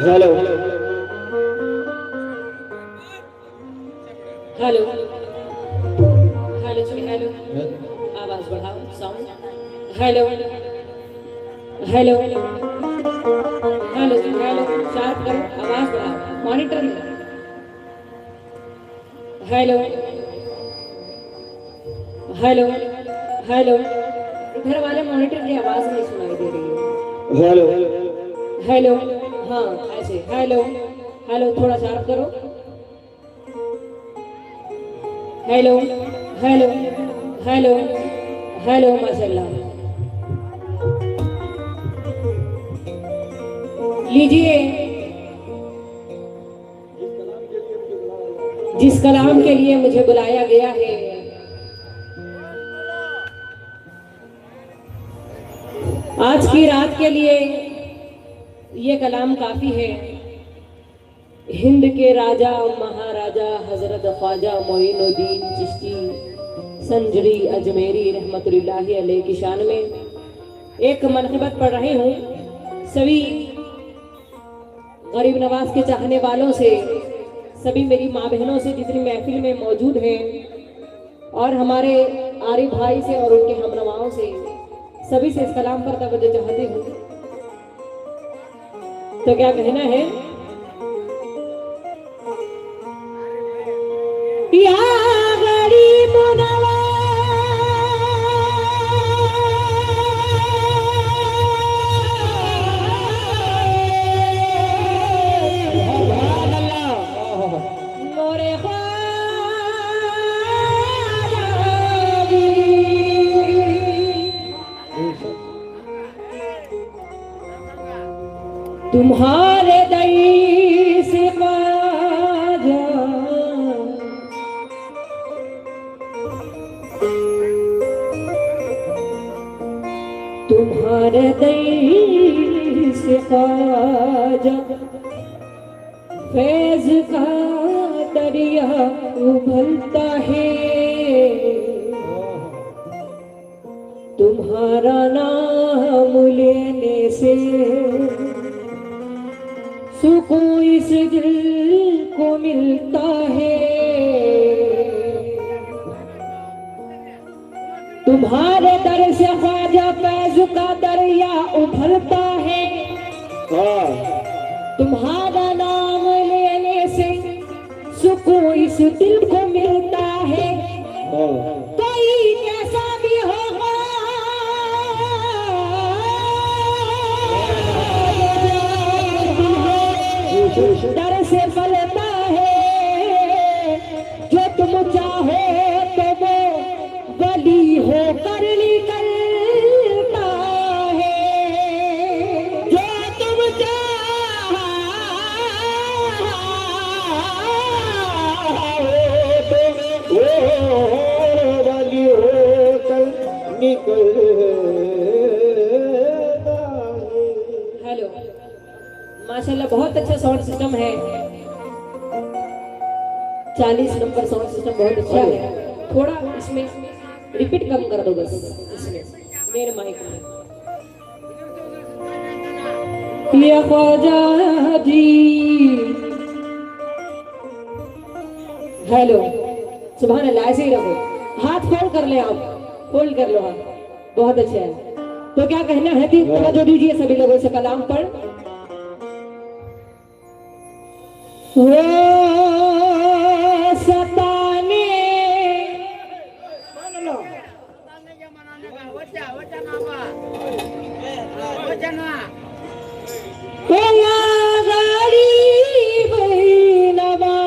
Hello hello hello जी hello, आवाज बढ़ाओ sound. Hello hello hello जी hello, sharp करो, आवाज बढ़ाओ, मॉनिटर में। हेलो हेलो हेलो, इधर वाले मॉनिटर की आवाज नहीं सुनाई दे रही है। हेलो हेलो, हाँ ऐसे हेलो हेलो, थोड़ा शार्प करो। हेलो हेलो हेलो हेलो, माशाल्लाह। लीजिए, जिस कलाम के लिए मुझे बुलाया गया है, आज की रात के लिए ये कलाम काफी है। हिंद के राजा और महाराजा हजरत ख्वाजा मोइनुद्दीन चिश्ती संजरी अजमेरी रहमतुल्लाहि अलैह की शान में एक मनक़िबत पढ़ रही हूँ। सभी गरीब नवाज के चाहने वालों से, सभी मेरी माँ बहनों से जितनी महफिल में मौजूद हैं, और हमारे आरिफ भाई से और उनके हमनवाओं से, सभी से इस कलाम पर तवज्जो चाहती हूँ। तो क्या कहना है? या गरीब नवाज, मोरे तुम्हारे दई से ख्वाजा, तुम्हारे दई से ख्वाजा, फैज का दरिया उबलता है। तुम्हारा नाम लेने से सुकून इस दिल को मिलता है। तुम्हारे दर से ख्वाजा फैज का दरिया उभरता है। तुम्हारा नाम लेने से सुकून इस दिल को मिलता है। कोई कैसा भी होगा डर से फलता है। जो तुम चाहो तो वो वली होकर निकलता है। जो तुम चाहो तो वो वली होकर निकलता है। हेलो, माशाल्लाह बहुत अच्छा साउंड सिस्टम है। 40 नंबर साउंड सिस्टम बहुत अच्छा है। थोड़ा इसमें रिपीट कम कर दो बस, इसमें मेरे माइक में। ये ख्वाजा जी, हेलो, सुभान अल्लाह, ऐसे ही रहो। हाथ फोल्ड कर ले, आप फोल्ड कर लो हाथ, बहुत अच्छा है। तो क्या कहना है कि तवज्जो दीजिए सभी लोगों से कलाम पर। वो सताने कोया गरीब नवाज,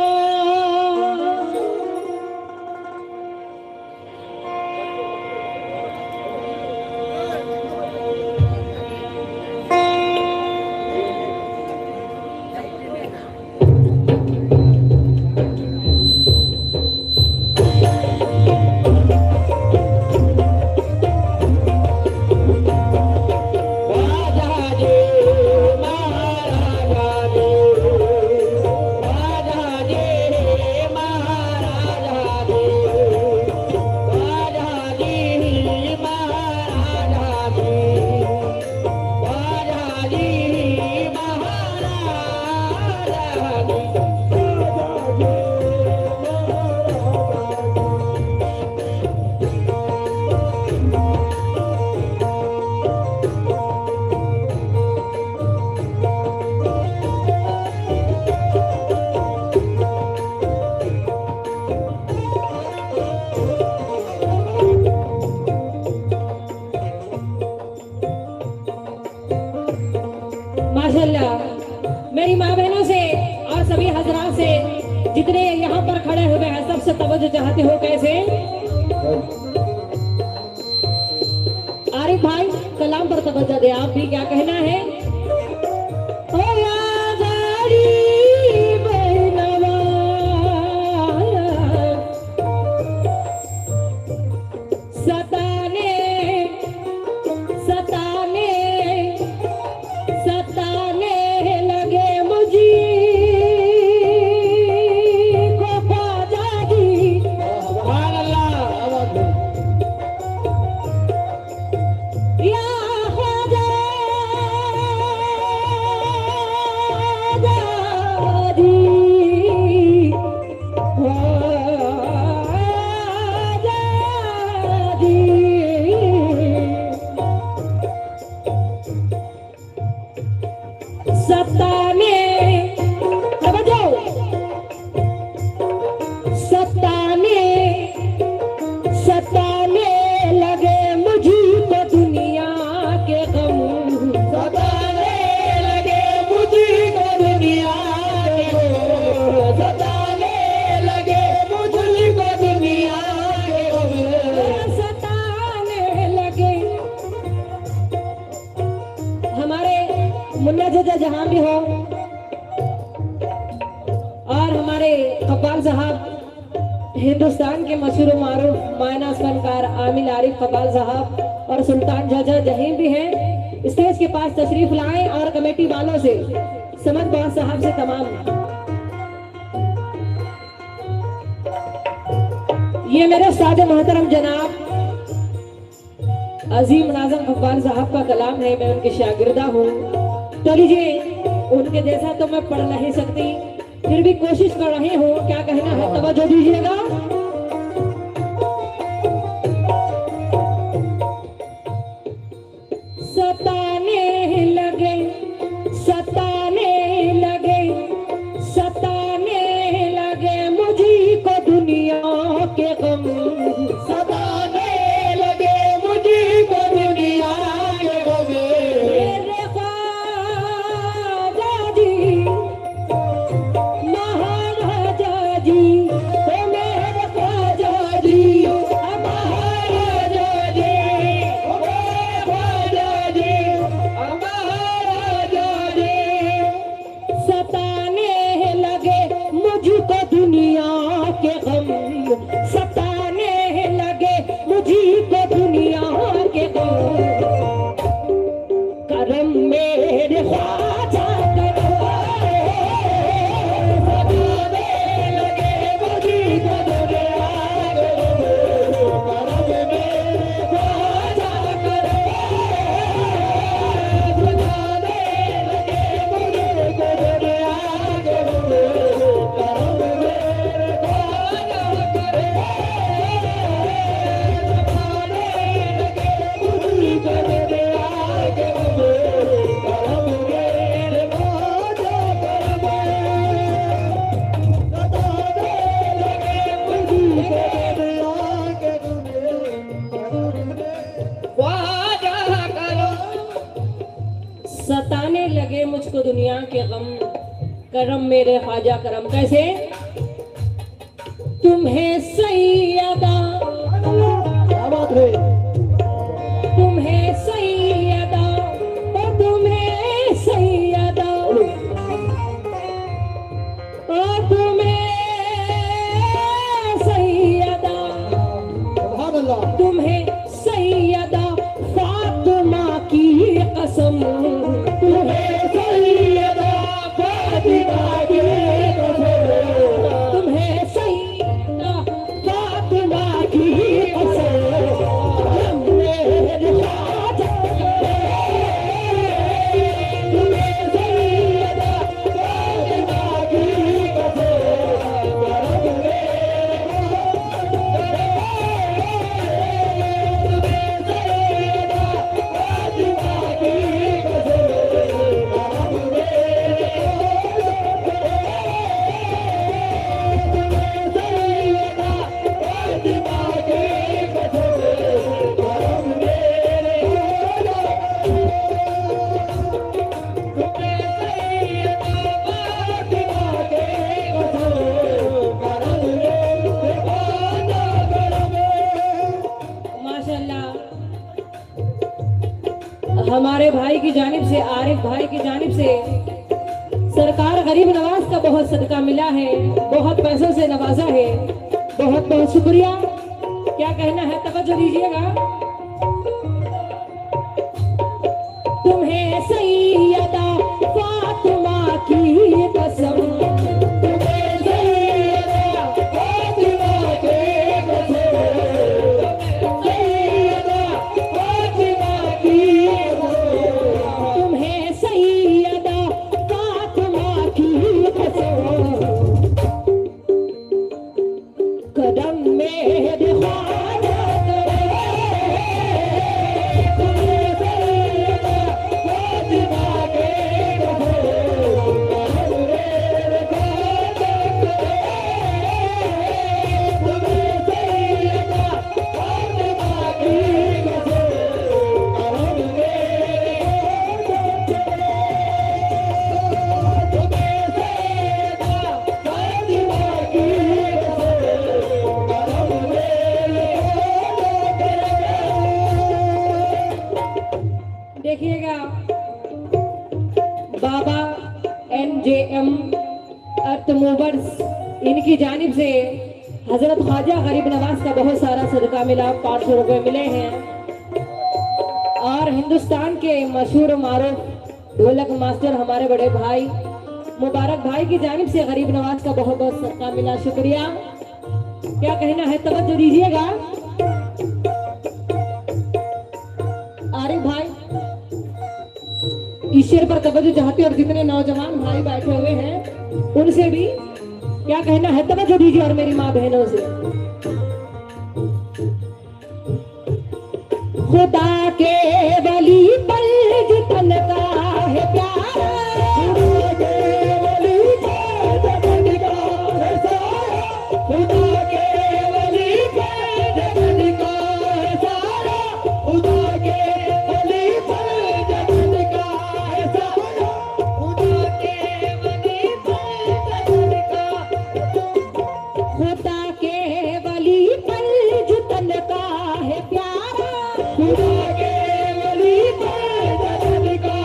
माशाल्लाह मेरी माँ बहनों से और सभी हजरात से जितने यहाँ पर खड़े हुए हैं सबसे तवज्जो चाहते हो कैसे? आरिफ भाई कलाम पर तवज्जो दे, आप भी क्या कहना है? ओ आजारी बहनवा सताने सताने सताने लगे मुझे को ख्वाजा जी। सुभान अल्लाह। या ख्वाजा जी सताने सताने सताने लगे मुझे तो दुनिया के गम। सताने लगे मुझे तो दुनिया के गम। सताने लगे मुझे तो दुनिया के गम। सताने लगे। हमारे मुन्ना चाचा जहां भी हो और हमारे कब्बाल साहब हिंदुस्तान के मशहूर मारूफ मायनास फनकार आमिल आरिफ कब्बाल साहब और सुल्तान चाचा जहीं भी हैं स्टेज के पास तशरीफ लाएं और कमेटी वालों से समद बॉस साहब से तमाम ये मेरे उस्ताद मोहतरम जनाब अजीम नाज़म कब्बाल साहब का कलाम है, मैं उनके शागिर्दा हूँ। तो लीजिए उनके जैसा तो मैं पढ़ नहीं सकती, फिर भी कोशिश कर रही हूँ। क्या कहना है तवज्जो दीजिएगा। सताने लगे सताने लगे सताने लगे मुझे को दुनिया के गम। सताने लगे मुझे को दुनिया के गम। मेरे ख्वाजा जी महाराजा जी ओ मेरे ख्वाजा जी महाराजा जी ओ मेरे ख्वाजा जी महाराजा जी। सताने लगे मुझको दुनिया के गम। सताने लगे मुझको दुनिया के गम। करम मेरे ख्वाजा सताने लगे मुझको दुनिया के गम। करम मेरे ख्वाजा करम कैसे? तुम्हें सैयदा क्या बात है? तुम्हें सैयदा ओ तुम्हें सैयदा ओ तुम्हें सैयदा तुम्हें सैयदा फातिमा की कसम। तुम्हें सैयदा फातिमा की कसम। तुम्हें सैयदा फातिमा की कसम। मेरे ख्वाजा तुम्हें सैयदा फातिमा की कसम। भाई की जानिब से, आरिफ भाई की जानिब से सरकार गरीब नवाज का बहुत सदका मिला है, बहुत पैसों से नवाजा है। बहुत बहुत शुक्रिया। क्या कहना है, तवज्जो दीजिएगा। तुम्हें सैयदा फातिमा की कसम, तुम्हें सैयदा फातिमा की कसम, सैयदा फातिमा की कसम, तुम्हें सैयदा फातिमा की कसम, कदम में दिखा देखिएगा। बाबा NJM अर्थ मूवर्स, इनकी जानिब से हजरत ख्वाजा गरीब नवाज का बहुत सारा सदका मिला, 500 रुपए मिले हैं। और हिंदुस्तान के मशहूर मारूफ ढोलक मास्टर हमारे बड़े भाई मुबारक भाई की जानिब से गरीब नवाज का बहुत बहुत सदका मिला। शुक्रिया। क्या कहना है, तवज्जो दीजिएगा। आरिफ भाई इस शेर पर तवज्जो चाहते और जितने नौजवान भाई बैठे हुए हैं उनसे भी क्या कहना है, तवज्जो दीजिए। और मेरी माँ बहनों से, खुदा के वली पर जितन का है प्यारा, खुदा के वली पर जितन का है सारा, खुदा के वली पर जितन का है सारा, खुदा के वली पर जितन का है सारा, खुदा के वली पर जितन का, खुदा के वली पर जितन का है प्यारा, खुदा के वली पर जितन का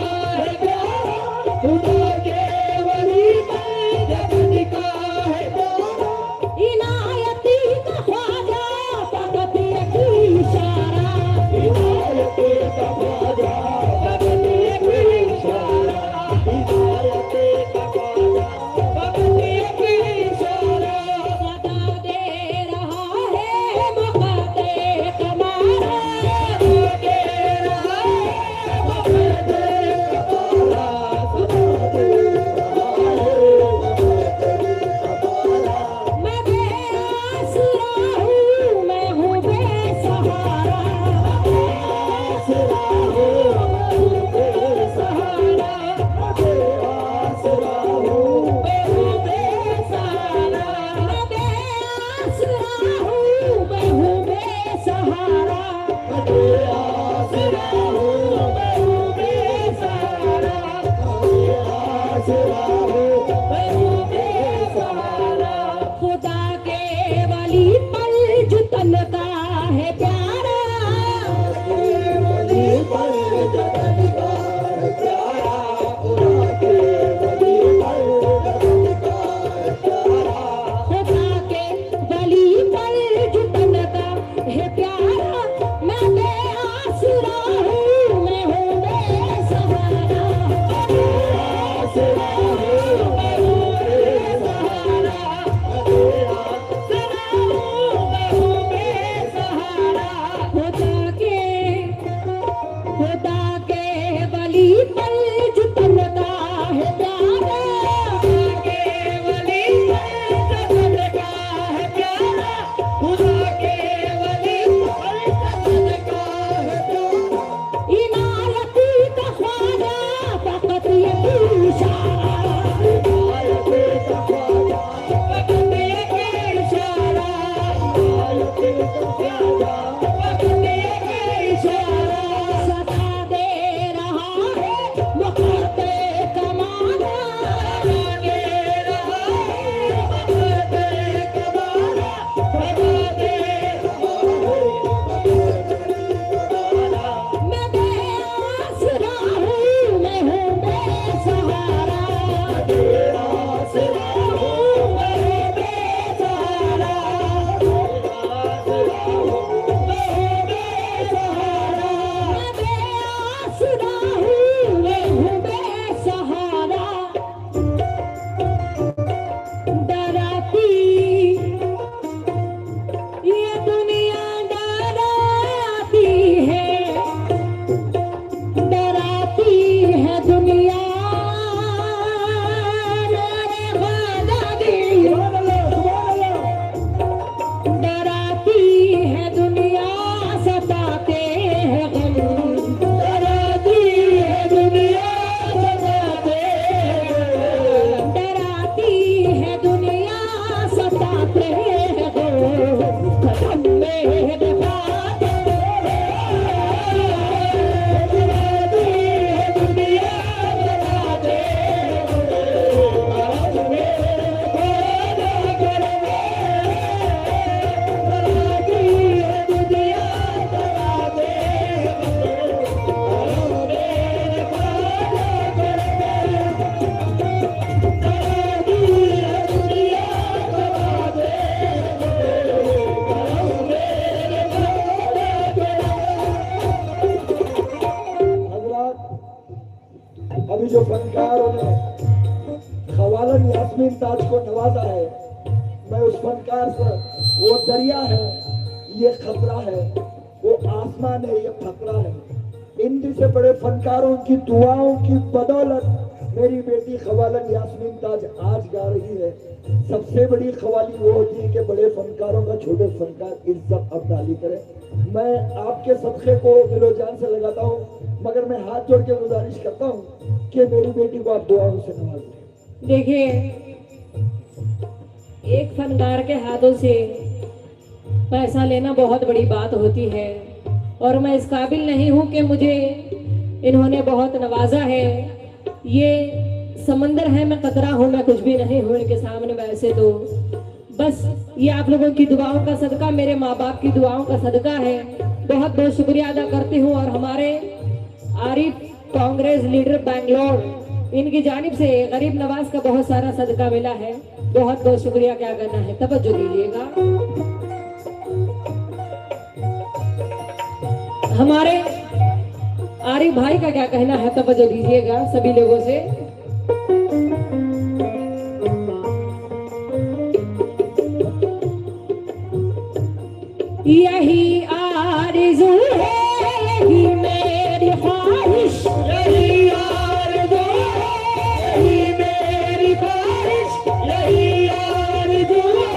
अभी जो फनकारों ने खवालन यास्मीन ताज को नवाजा है, मैं उस फनकार से, वो दरिया है, ये खतरा है, वो आसमान है, ये फकरा है। इन से बड़े फनकारों की दुआओं की बदौलत मेरी बेटी खवालन यास्मीन ताज आज गा रही है। सबसे बड़ी खवाली वो होती है कि बड़े फनकारों का छोटे फनकार इज्जत अब्दाली करे। मैं आपके सदक़े को दिलो जान से लगाता हूँ, मगर मैं हाथ जोड़ के गुजारिश करता हूँ कि मेरी बेटी को आप दुआओं से नवाजें। देखिए, एक फनकार के हाथों से पैसा लेना बहुत बड़ी बात होती है और मैं इस काबिल नहीं हूँ कि मुझे इन्होंने बहुत नवाजा है। ये समंदर है, मैं कतरा हूँ, मैं कुछ भी नहीं हूँ इनके सामने। वैसे तो बस ये आप लोगों की दुआओं का सदका, मेरे माँ बाप की दुआओं का सदका है। बहुत बहुत शुक्रिया अदा करती हूँ। और हमारे आरिफ कांग्रेस लीडर बैंगलोर, इनकी जानिब से गरीब नवाज का बहुत सारा सदका मिला है। बहुत बहुत शुक्रिया। क्या करना है, तवज्जो दीजिएगा। हमारे आरिफ भाई का क्या कहना है, तवज्जो दीजिएगा सभी लोगों से। यही आरज़ू है, यही मेरी ख्वाहिश, यही आरज़ू है, यही मेरी ख्वाहिश, यही आरज़ू है,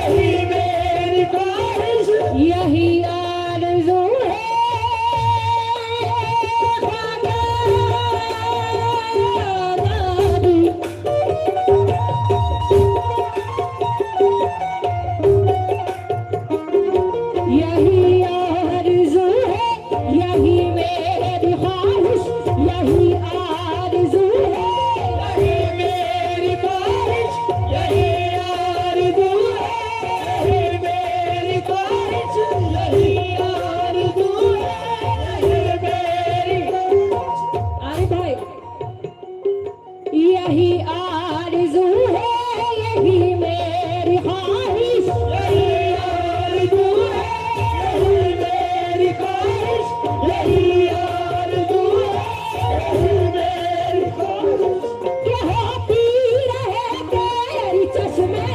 यही मेरी ख्वाहिश, यही आरज़ू है। यही आरज़ू है, यही मेरी ख्वाहिश, यही आरज़ू है, यही मेरी ख्वाहिश, यही आरज़ू है, यही मेरी ख्वाहिश, यही आरज़ू है, यही मेरी ख्वाहिश। आरिफ भाई, यही आरज़ू है, यही मेरी ख्वाहिश, यही आरज़ू है, यही मेरी ख्वाहिश, यही आरज़ू है, यही मेरी ख्वाहिश। ये होती रहे तेरी चश्मे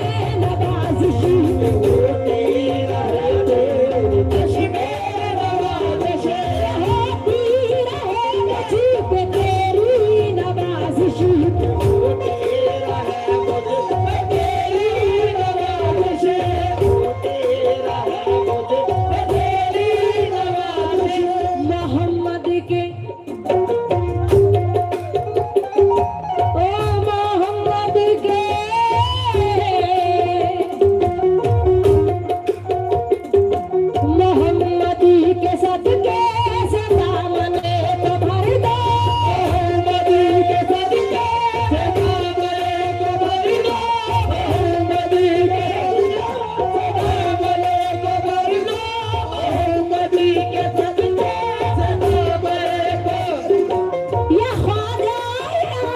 नवाज़िश, होती रहे तेरी चश्मे नवाज़िश, होती रहे मुझ पे तेरी नवाज़िश, होती रहे मुझ पे तेरी नवाज़िश, होती रहे मुझ पे तेरी नवाज़िश। मोहम्मद के ओ मोहम्मद के मोहम्मदी के सदके से दामने तो भर दो, मोहम्मदी के सदके से दामने तो भर दो, मोहम्मदी के सदके से दामने तो भर दो, मोहम्मदी के सदके से दामने तो। या ख्वाजा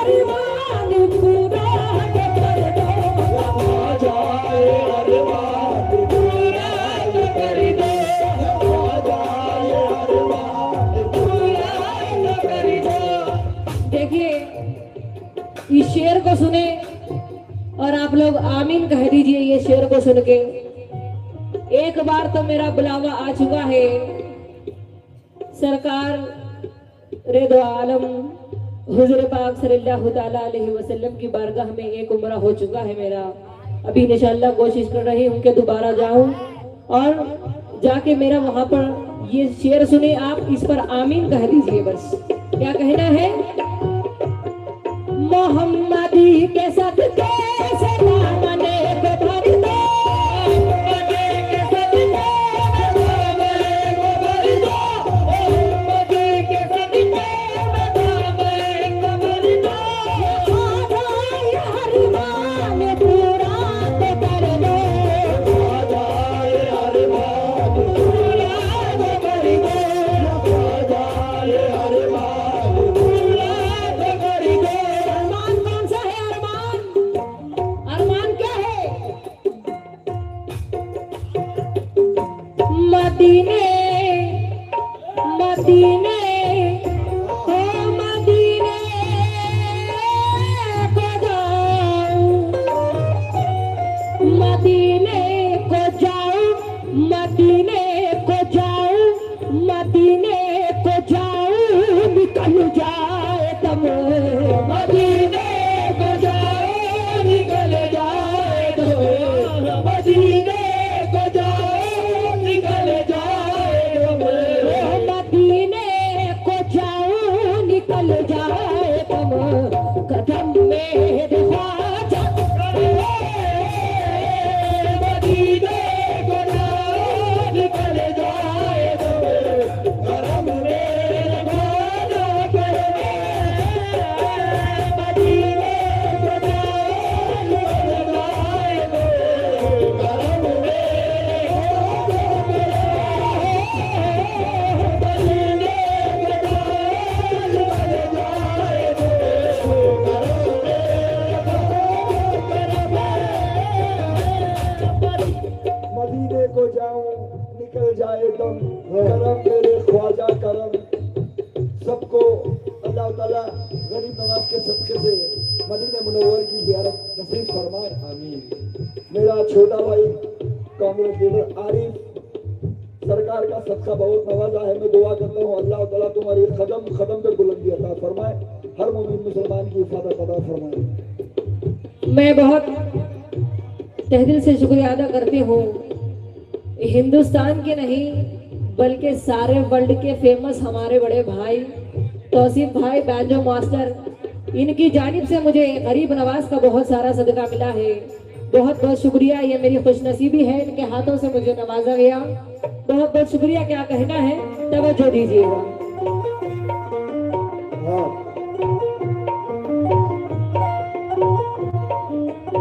अरमान पूरा कर दो, या ख्वाजा अरमान पूरा कर दो, या ख्वाजा अरमान पूरा कर दो। देखिए, इस शेर को सुने और आप लोग आमीन कह दीजिए। ये शेर को सुन के एक बार तो मेरा बुलावा आ चुका है। सरकार रेदो आलम हुजूर पाक सल्लल्लाहु ताला अलैहि वसल्लम की बारगाह में एक उम्रा हो चुका है मेरा। अभी इंशाअल्लाह कोशिश कर रही हूँ कि दोबारा जाऊं और जाके मेरा वहां पर ये शेर सुने। आप इस पर आमीन कह दीजिए बस। क्या कहना है? मोहम्मदी के सदके से दामने को भर दो, मोहम्मदी के सदके से दामने को भर दो, मोहम्मदी के सदके से दामने को भर दो। ये ख्वाजा ये अरमान पूरा तो कर दो, ख्वाजा ये अरमान पूरा तो कर दो, ख्वाजा ये अरमान पूरा तो कर दो। अरमान कौन सा है? अरमान दम मदीने को जाओ निकल जाए दम मदीने को जाओ निकल जाए दम मदीने को जाओ निकल जाए दम कदम मेरे ख्वाजा मदीने को जाओ निकल जाए दम कदम मेरे ख्वाजा मदीने को जाओ निकल जाए दम कदम मेरे मदीने को जाऊं निकल जाए दम करम मेरे ख्वाजा करम। सबको अल्लाह ताला गरीब नवाज के सदके से मदीने मुनव्वर की ज़ियारत नसीब फरमाए, आमीन। मेरा छोटा भाई कांग्रेस लीडर आरिफ सरकार का सदका बहुत नवाजा है। मैं दुआ करता हूँ अल्लाह ताला तुम्हारी कदम कदम पे बुलंदी अता फरमाए, हर मोमिन मुसलमान की हिफाजत अता फरमाए। मैं बहुत तहे दिल से शुक्रिया अदा करती हूँ हिंदुस्तान के नहीं बल्कि सारे वर्ल्ड के फेमस हमारे बड़े भाई तौसीफ भाई बैंजो मास्टर, इनकी जानिब से मुझे गरीब नवाज का बहुत सारा सदका मिला है। बहुत बहुत शुक्रिया, ये मेरी खुशनसीबी है, इनके हाथों से मुझे नवाजा गया। बहुत बहुत शुक्रिया, क्या कहना है तवज्जो दीजिएगा।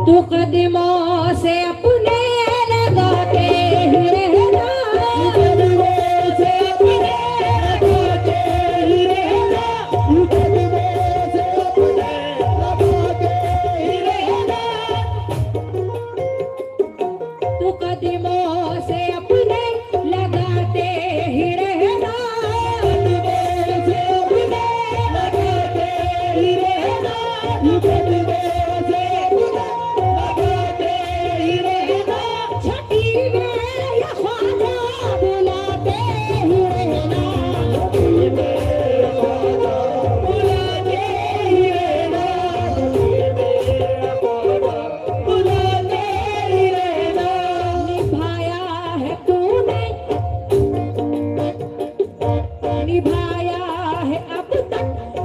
तू कदमों से अपने लगाते ही रहना, कदमों से अपने लगाते ही रहना, कदमों से अपने लगाते ही रहना, तू कदमों से अपने लगाते ही रहना, कदमों से अपने लगाते ही रहना, कदमों से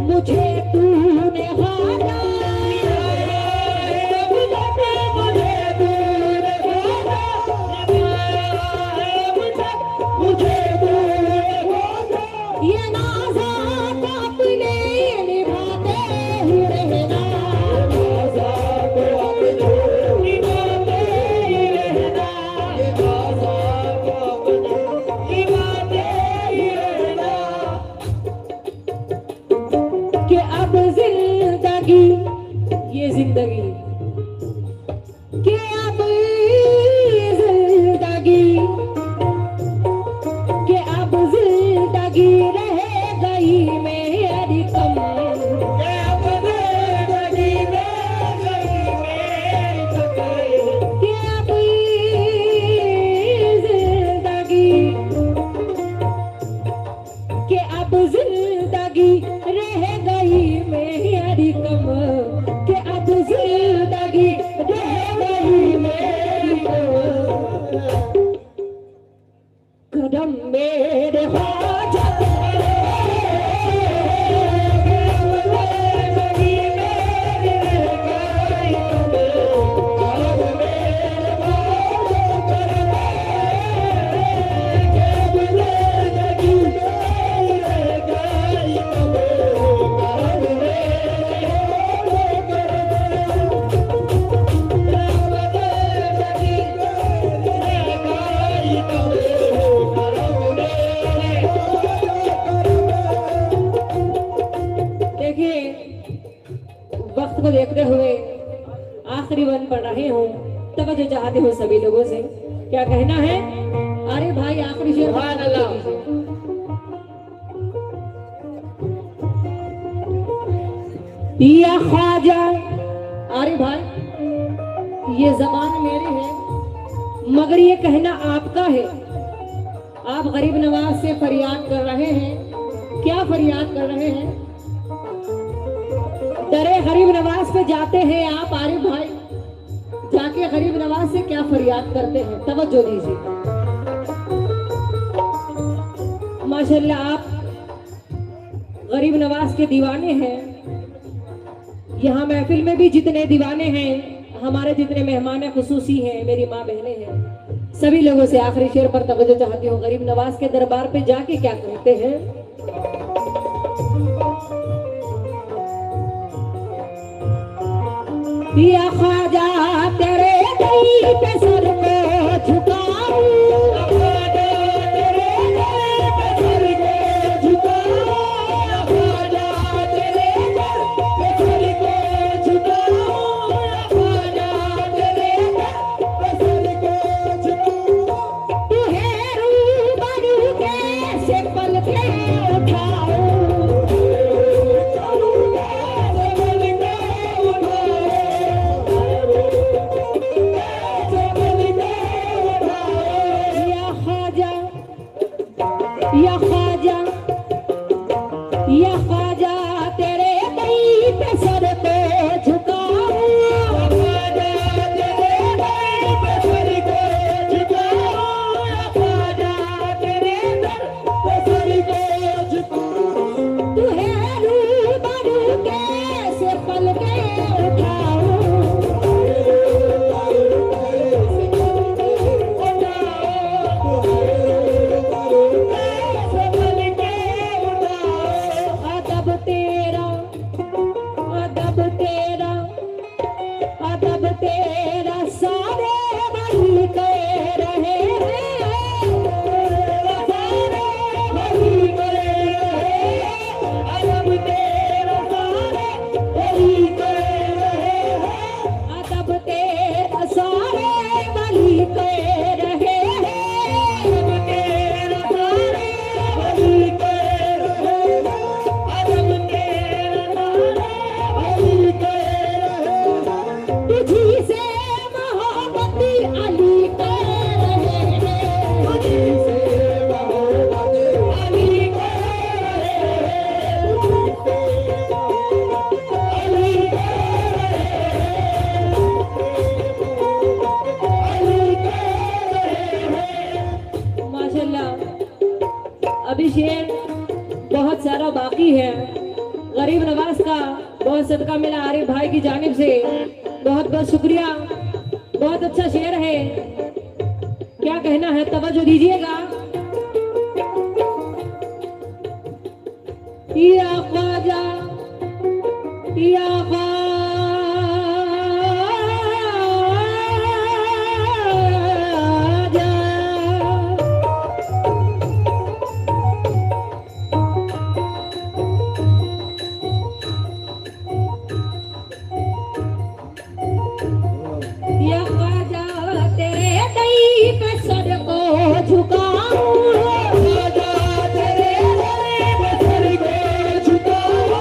मुझे तूने हारा, मुझे ये नाज़ा तो अपने निभाते ही रहना, नाज़ा तो अपने निभाते ही रहना, नाज़ा तो अपने निभाते ही रहना। कि अब जिंदगी ये जिंदगी कि अब ये जिंदगी कि अब जिंदगी रह गई मेरी कम, कि अब जिंदगी रह गई मेरी कम, कि अब जिंदगी कि अब जिंदगी रह गई मेरी कम, कि अब जिंदगी रह गई मेरी कम, कदम मेरे ख्वाजा वक्त को देखते हुए आखिरी वन पढ़ रहे हूँ, तवज्जो चाहती हूँ सभी लोगों से। क्या कहना है? अरे भाई आखिरी शेर सुभान अल्लाह। या ख्वाजा, अरे भाई ये जबान मेरी है मगर ये कहना आपका है। आप गरीब नवाज से फरियाद कर रहे हैं, क्या फरियाद कर रहे हैं? नवाज पे जाते हैं आप आरिफ भाई, जाके गरीब नवाज से क्या फरियाद करते हैं, तवज्जो दीजिए। माशाल्लाह आप गरीब नवाज के दीवाने हैं। यहाँ महफिल में भी जितने दीवाने हैं, हमारे जितने मेहमान खुसूसी हैं, मेरी माँ बहनें हैं, सभी लोगों से आखिरी शेर पर तवज्जो चाहती हूँ। गरीब नवाज के दरबार पे जाके क्या कहते हैं? या ख्वाजा तेरे दर पे सर को झुकाऊं, या ख्वाजा तेरे दर पे सर को झुकाऊं, तुहे रूबरू कैसे पल के उठाऊं, अदब तेरा सारे वही कह रहे हैं, सारे वही कह रहे हैं, अदब तेरा सारे वही कह रहे हैं, अदब तेरा सारे वही कह रहे हैं, अदब तेरा सारे वही कह रहे हैं, अदब तेरा सारे वही कह रहे हैं, तुझी से मोहब्बती अली कह रहे हैं, तुझी से मोहब्बती अली कह रहे हैं, तुझी से अली कह रहे हैं। माशाल्लाह अभी शेर बहुत सारा बाकी है। गरीब नवाज का बहुत सदका मिला आरिफ भाई की जानिब से, बहुत बहुत शुक्रिया। बहुत अच्छा शेर है, क्या कहना है तवज्जो दीजिएगा। या ख्वाजा या ख्वाजा या ख्वाजा तेरे दई पे सर को झुकाऊं, ख्वाजा तेरे दई पे सर को झुकाऊं,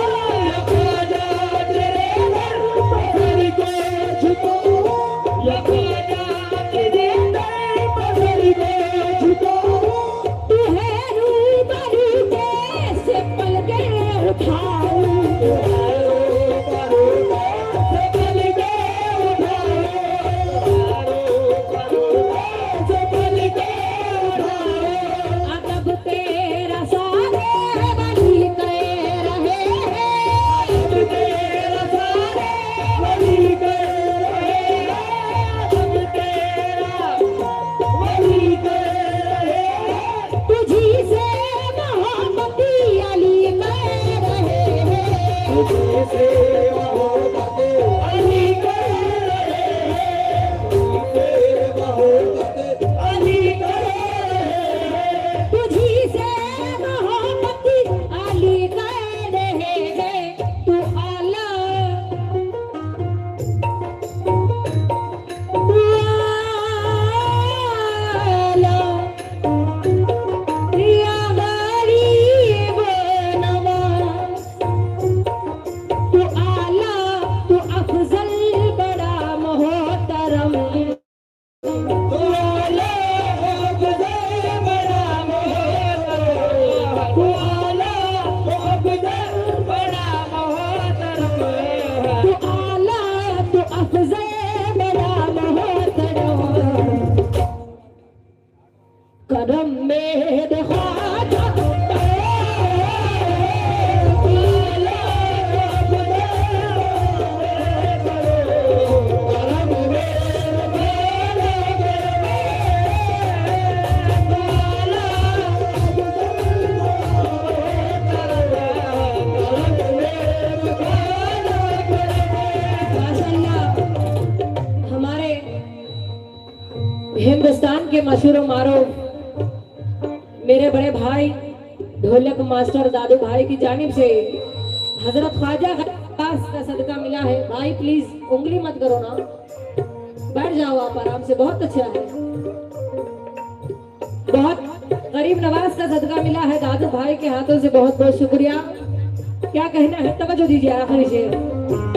या ख्वाजा तेरे दई पे सर को झुकाऊं, या ख्वाजा तेरे दई पे सर को झुकाऊं, तुहे रूबरू कैसे पल के उठाऊं, अदब तेरा सारे वही कह रहे हैं, अदब तेरा सारे वही कह रहे हैं, अदब तेरा वही कह रहे हैं, तुझी से मोहब्बती अली कह रहे हैं, तुझी से मोहब्बती अली कह रहे हैं, तुझी से मोहब्बती अली कह रहे हैं, तुझी से मोहब्बती अली कह रहे हैं, तू आला तू आला या गरीब नवाज, तू आला तू अफजल हिंदुस्तान के मशहूर मारूफ मेरे बड़े भाई ढोलक मास्टर दादू भाई की जानिब से हजरत ख्वाजा गौस का सदका मिला है। भाई प्लीज उंगली मत करो ना, बैठ जाओ आप आराम से, बहुत अच्छा है। बहुत गरीब नवाज का सदका मिला है दादू भाई के हाथों से, बहुत बहुत शुक्रिया। क्या कहना है, तवज्जो दीजिए आखिरी शेर।